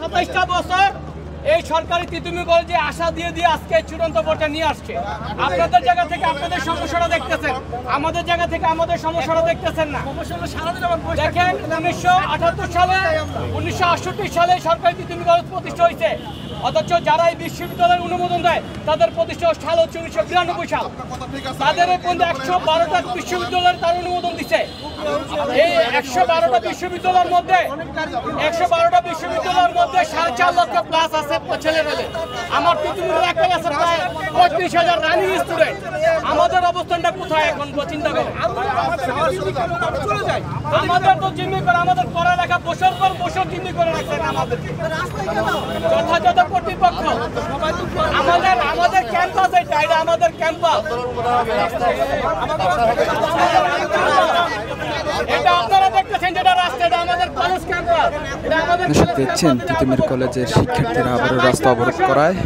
27টা বছর এই সরকারি তিতুমি কলেজে আশা দিয়ে আজকে চূড়ান্ত পর্যায়ে নিয়ে আসছে। আপনাদের জায়গা থেকে আপনাদের সমস্যাটা দেখতেছেন, আমাদের জায়গা থেকে আমাদের সমস্যাটা দেখতেছেন না। দেখেন 1968 সালে সরকারি তিতুমি কলেজ প্রতিষ্ঠা হয়েছে, অথচ যারা এই বিশ্ববিদ্যালয়ের অনুমোদন দেয় তাদের প্রতিষ্ঠা সাল হচ্ছে 1992 সাল। তাদের পর্যন্ত 112টা বিশ্ববিদ্যালয়ের তার অনুমোদন দিচ্ছে। এই 112টা বিশ্ববিদ্যালয়ের মধ্যে 4.5 লক্ষ প্লাস আছে ছেলেমেয়ে। আমার তিতুমিরের একটা আছে প্রায় 35,000 রানিং স্টুডেন্ট। আমাদের অবস্থানটা কোথায় এখন চিন্তা করে? আমাদের তো জিম্মি করে, আমাদের পড়ালেখা বছর পর বছর জিম্মি করে রাখছেন আমাদের যথাযথ কর্তৃপক্ষ। আমাদের ক্যাম্পাস, এটা আমাদের ক্যাম্পাস, এটা আপনারা দেখতেছেন যেটা রাস্তা, এটা আমাদের কলেজ ক্যাম্পাস। দেখছেন তিতুমির কলেজের শিক্ষার্থীরা আবারও রাস্তা অবরোধ করায়।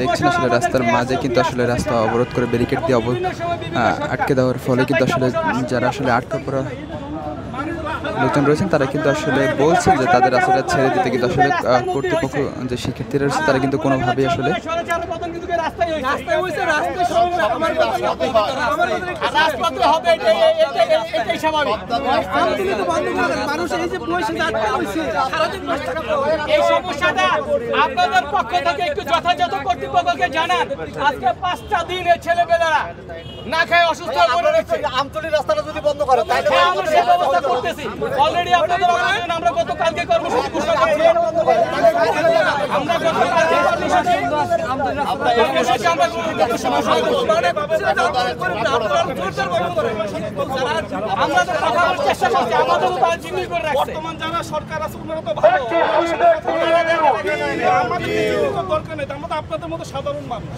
দেখছেন আসলে রাস্তার মাঝে কিন্তু আসলে রাস্তা অবরোধ করে ব্যারিকেড দিয়ে আটকে দেওয়ার ফলে কিন্তু আসলে যারা আসলে আটকা পড়া লোকজন রয়েছেন তারা কিন্তু আসলে বলছেন যে তাদের আসলে ছেড়ে দিতে, কিন্তু আসলে কর্তৃপক্ষ যে শিক্ষার্থীরা রয়েছে তারা কিন্তু কোনোভাবেই আসলে এই সমস্যাটা আপনাদের পক্ষ থেকে একটু যথাযথ কর্তৃপক্ষকে জানান। আজকে 5টা দিন এই ছেলেমেয়েরা না খায় অসুস্থ করে রেখেছে। আমতলী রাস্তাটা যদি বন্ধ করে তাহলে আমরা সেই ব্যবস্থা করতেছি। অলরেডি আপনাদের অবস্থান আমরা গতকালকে কর্মসূচি ঘোষণা করেছি। আমরা গতকালকে কর্মসূচি আমরা তো কথা বলার চেষ্টা করছি, আমাদের তারা জিম্মি করে রাখছে। বর্তমান যারা সরকার আছে ওনারা তো ভালো, আমাদের কিছু দরকার নেই, আমরা তো আপনাদের মতো সাধারণ মানুষ।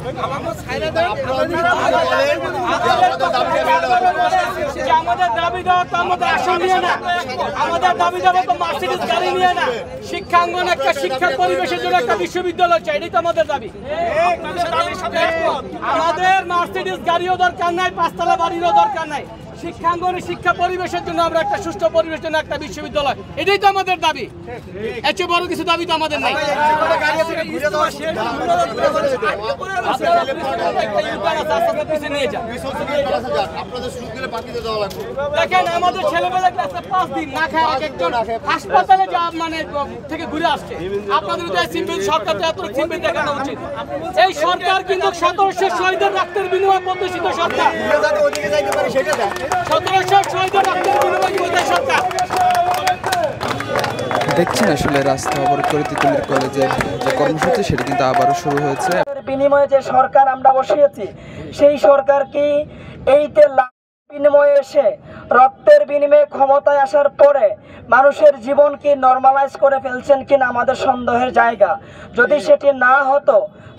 আমাদের দাবি দেওয়া তো আমাদের আসন নিয়ে না, আমাদের দাবি দেওয়া তো মার্সিডিজ গাড়ি নিয়ে না, শিক্ষাঙ্গন একটা শিক্ষা পরিবেশের জন্য একটা বিশ্ববিদ্যালয় চাই, এটাই তো আমাদের দাবি। আমাদের মার্সিডিজ গাড়িও দরকার নাই, 5তলা বাড়িরও দরকার নাই, শিক্ষাঙ্গনে শিক্ষা পরিবেশের জন্য আমরা একটা সুষ্ঠু পরিবেশের জন্য একটা বিশ্ববিদ্যালয়, এটাই তো আমাদের দাবি। এর চেয়ে বড় কিছু দাবি তো আমাদের নাই। দেখেন আমাদের ছেলেমেয়েরা 5 দিন না খায় একজন হাসপাতালে মানে থেকে ঘুরে আসছে। আপনাদের সরকার এত সিম্পল দেখানো উচিত। এই সরকার কিন্তু 1700 শহীদের রক্তের বিনিময়ে প্রতিষ্ঠিত সরকার। 1700 শহীদের রক্তের বিনিময়ে সরকার। দেখছেন আসলে রাস্তা অবরোধ করে তিতুমির কলেজের যে কর্মসূচি সেটা কিন্তু আবারও শুরু হয়েছে। বিনিময়ে যে সরকার আমরা বসিয়েছি সেই সরকার কি এইতে বিনিময়ে এসে রক্তের বিনিময়ে ক্ষমতায় আসার পরে মানুষের জীবন কি নরমালাইজ করে ফেলছেন কিনা আমাদের সন্দেহের জায়গা। যদি সেটি না হতো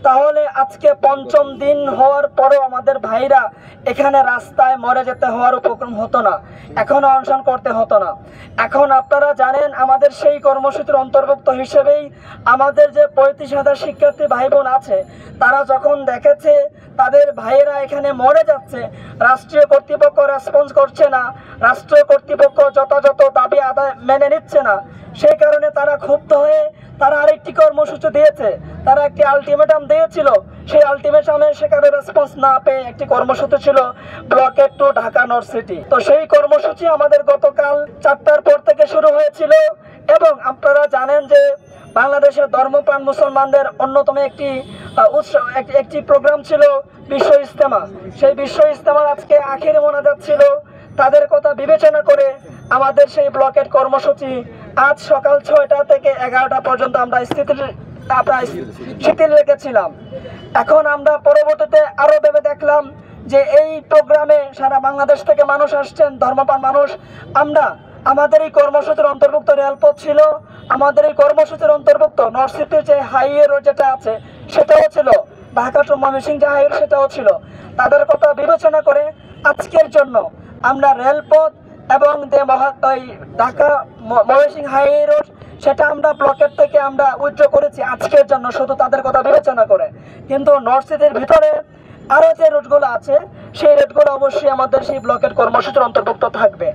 তাহলে আজকে 5ম দিন হওয়ার পরেও আমাদের ভাইরা এখানে রাস্তায় মরে যেতে হওয়ার উপক্রম হতো না, এখনো অনশন করতে হতো না। এখন আপনারা জানেন আমাদের সেই কর্মসূচির অন্তর্ভুক্ত হিসেবেই আমাদের যে 35,000 শিক্ষার্থী ভাই বোন আছে তারা যখন দেখেছে তাদের ভাইয়েরা এখানে মরে যাচ্ছে, রাষ্ট্রীয় কর্তৃপক্ষ রেসপন্স করছে না, রাষ্ট্রীয় কর্তৃপক্ষ যথাযথ দাবি আদায় মেনে নিচ্ছে না, সেই কারণে তারা ক্ষুব্ধ হয়ে তারা আরেকটি কর্মসূচি দিয়েছে। তারা একটি আলটিমেটাম দিয়েছিল, সেই আলটিমেটামে সেখানে রেসপন্স না পেয়ে একটি কর্মসূচি ছিল blockade to Dhaka north city. তো সেই কর্মসূচি আমাদের গতকাল 4টার পর থেকে শুরু হয়েছিল এবং আপনারা জানেন যে বাংলাদেশের ধর্মপ্রাণ মুসলমানদের অন্যতম একটি প্রোগ্রাম ছিল বিশ্ব ইজতেমা। সেই বিশ্ব ইজতেমার আজকে আখেরি মোনাজাত ছিল। তাদের কথা বিবেচনা করে আমাদের সেই ব্লকেট কর্মসূচি আজ সকাল 6টা থেকে 11টা পর্যন্ত আমরা শিথিল রেখেছিলাম। এখন আমরা পরবর্তীতে আরো ভেবে দেখলাম যে এই প্রোগ্রামে সারা বাংলাদেশ থেকে মানুষ আসছেন, ধর্মপ্রাণ মানুষ। আমরা আমাদের এই কর্মসূচির অন্তর্ভুক্ত রেলপথ ছিল, আমাদের এই কর্মসূচির অন্তর্ভুক্ত নর্থ সিটির যে হাইওয়ে রোড যেটা আছে সেটাও ছিল, ঢাকা টু ময়মনসিংহ যে হাইওয়ে সেটাও ছিল। তাদের কথা বিবেচনা করে আজকের জন্য আমরা রেলপথ এবং যে ঢাকা ময়মনসিংহ হাইওয়ে রোড সেটা আমরা ব্লকের থেকে আমরা উইথড্র করেছি আজকের জন্য, শুধু তাদের কথা বিবেচনা করে। কিন্তু নর্থ সিটির ভিতরে আরো যে রুটগুলো আছে সেই রুটগুলো অবশ্যই আমাদের সেই ব্লকের কর্মসূচির অন্তর্ভুক্ত থাকবে।